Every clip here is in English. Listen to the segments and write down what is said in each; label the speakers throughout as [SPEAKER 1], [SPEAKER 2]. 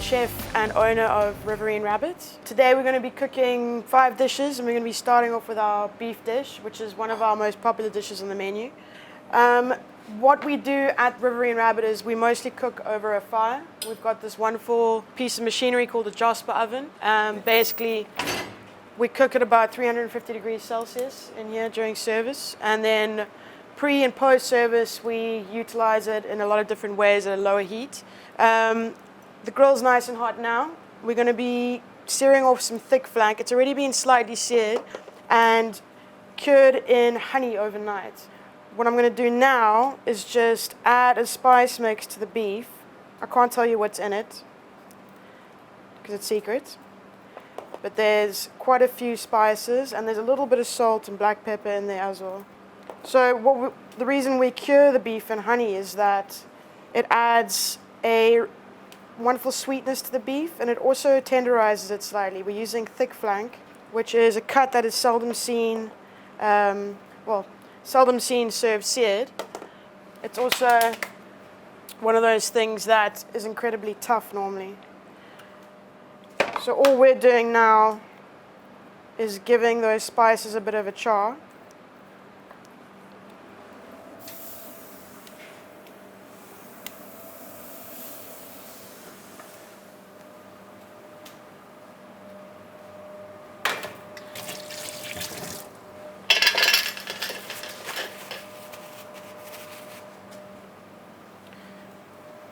[SPEAKER 1] chef and owner of Riverine Rabbit. Today we're going to be cooking 5 dishes, and we're going to be starting off with our beef dish, which is one of our most popular dishes on the menu. What we do at Riverine Rabbit is we mostly cook over a fire. We've got this wonderful piece of machinery called a Jasper oven. Basically, we cook at about 350 degrees Celsius in here during service, and then pre and post service we utilize it in a lot of different ways at a lower heat. The grill's nice and hot now. We're going to be searing off some thick flank. It's already been slightly seared and cured in honey overnight. What I'm going to do now is just add a spice mix to the beef. I can't tell you what's in it because it's secret. But there's quite a few spices, and there's a little bit of salt and black pepper in there as well. So the reason we cure the beef in honey is that it adds a wonderful sweetness to the beef, and it also tenderizes it slightly. We're using thick flank, which is a cut that is seldom seen served seared. It's also one of those things that is incredibly tough normally. So all we're doing now is giving those spices a bit of a char.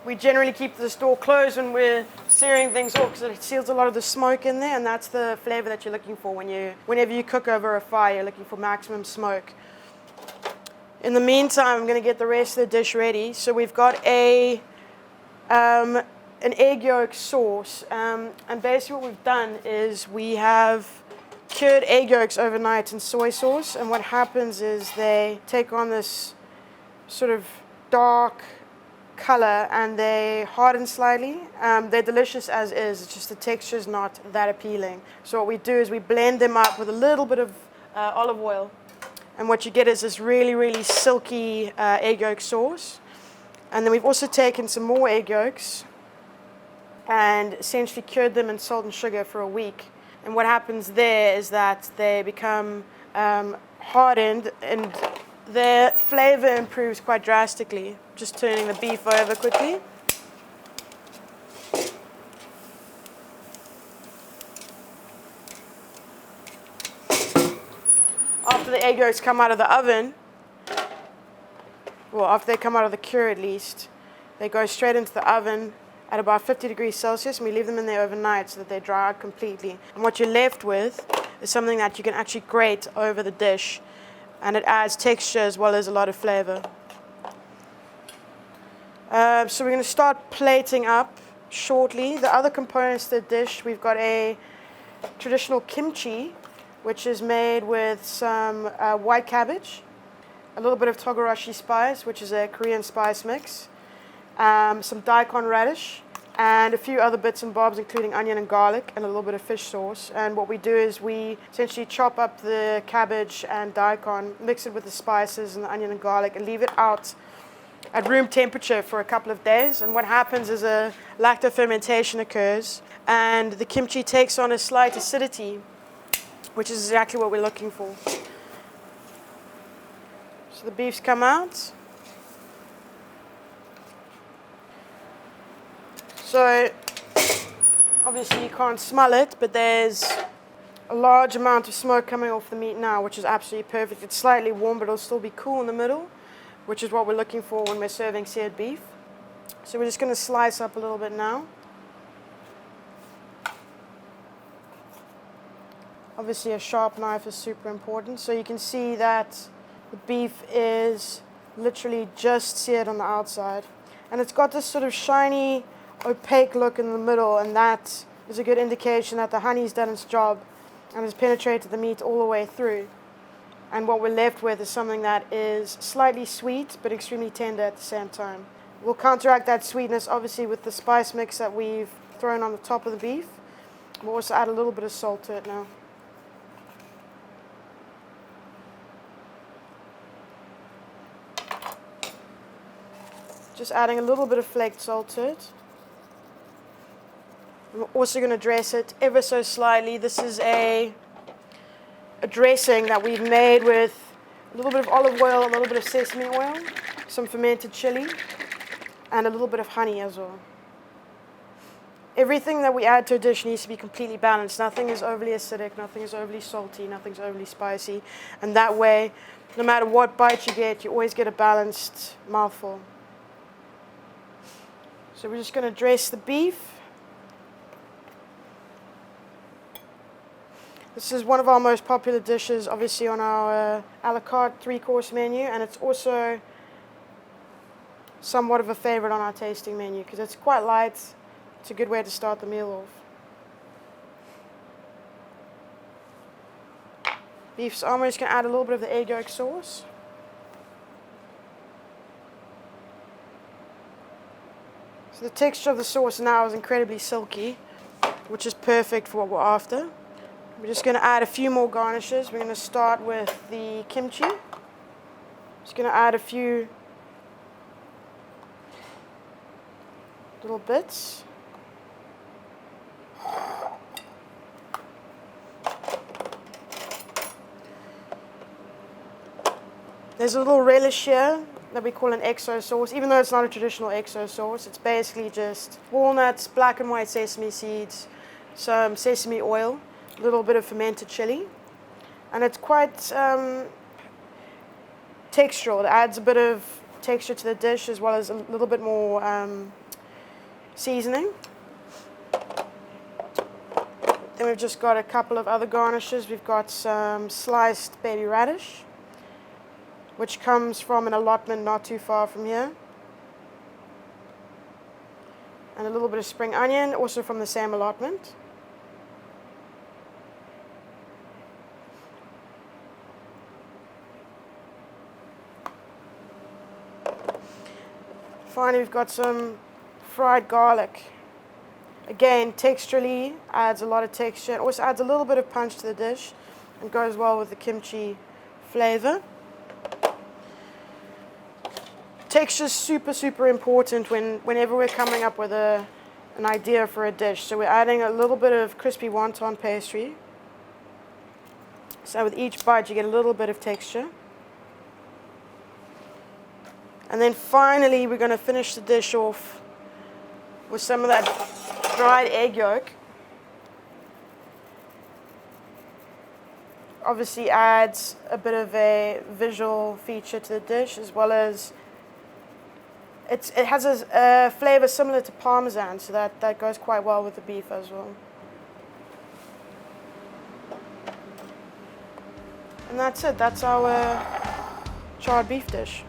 [SPEAKER 1] We generally keep the door closed when we're searing things off because it seals a lot of the smoke in there, and that's the flavor that you're looking for whenever you cook over a fire. You're looking for maximum smoke. In the meantime, I'm going to get the rest of the dish ready. So we've got an egg yolk sauce, and basically what we've done is we have cured egg yolks overnight in soy sauce, and what happens is they take on this sort of dark color and they harden slightly. They're delicious as is, it's just the texture is not that appealing. So what we do is we blend them up with a little bit of olive oil, and what you get is this really, really silky egg yolk sauce. And then we've also taken some more egg yolks and essentially cured them in salt and sugar for a week. And what happens there is that they become hardened, and their flavor improves quite drastically. Just turning the beef over quickly. After the egg yolks come out of the oven, well, after they come out of the cure at least, they go straight into the oven at about 50 degrees Celsius, and we leave them in there overnight so that they dry out completely. And what you're left with is something that you can actually grate over the dish, and it adds texture as well as a lot of flavor. So we're going to start plating up shortly. The other components to the dish, we've got a traditional kimchi, which is made with some white cabbage, a little bit of togarashi spice, which is a Korean spice mix, some daikon radish, and a few other bits and bobs, including onion and garlic, and a little bit of fish sauce. And what we do is we essentially chop up the cabbage and daikon, mix it with the spices and the onion and garlic, and leave it out at room temperature for a couple of days. And what happens is a lactofermentation occurs, and the kimchi takes on a slight acidity, which is exactly what we're looking for. So the beef's come out. So obviously you can't smell it, but there's a large amount of smoke coming off the meat now, which is absolutely perfect. It's slightly warm, but it'll still be cool in the middle, which is what we're looking for when we're serving seared beef. So we're just going to slice up a little bit now. Obviously a sharp knife is super important. So you can see that the beef is literally just seared on the outside. And it's got this sort of shiny, opaque look in the middle, and that is a good indication that the honey's done its job and has penetrated the meat all the way through. And what we're left with is something that is slightly sweet but extremely tender at the same time. We'll counteract that sweetness obviously with the spice mix that we've thrown on the top of the beef. We'll also add a little bit of salt to it now. Just adding a little bit of flaked salt to it. We're also going to dress it ever so slightly. This is a dressing that we've made with a little bit of olive oil, a little bit of sesame oil, some fermented chili, and a little bit of honey as well. Everything that we add to a dish needs to be completely balanced. Nothing is overly acidic, nothing is overly salty, nothing's overly spicy. And that way, no matter what bite you get, you always get a balanced mouthful. So we're just going to dress the beef. This is one of our most popular dishes, obviously, on our a la carte 3-course menu, and it's also somewhat of a favorite on our tasting menu because it's quite light. It's a good way to start the meal off. Beef's I'm just going to add a little bit of the egg yolk sauce. So the texture of the sauce now is incredibly silky, which is perfect for what we're after. We're just going to add a few more garnishes. We're going to start with the kimchi. Just going to add a few little bits. There's a little relish here that we call an XO sauce. Even though it's not a traditional XO sauce, it's basically just walnuts, black and white sesame seeds, some sesame oil, a little bit of fermented chili, and it's quite textural. It adds a bit of texture to the dish as well as a little bit more seasoning. Then we've just got a couple of other garnishes. We've got some sliced baby radish, which comes from an allotment not too far from here. And a little bit of spring onion, also from the same allotment. Finally, we've got some fried garlic. Again, texturally adds a lot of texture. It also adds a little bit of punch to the dish and goes well with the kimchi flavor. Texture is super, super important whenever we're coming up with an idea for a dish. So we're adding a little bit of crispy wonton pastry. So with each bite, you get a little bit of texture. And then finally, we're going to finish the dish off with some of that dried egg yolk. Obviously adds a bit of a visual feature to the dish, as well as it has a flavor similar to Parmesan, so that goes quite well with the beef as well. And that's it. That's our charred beef dish.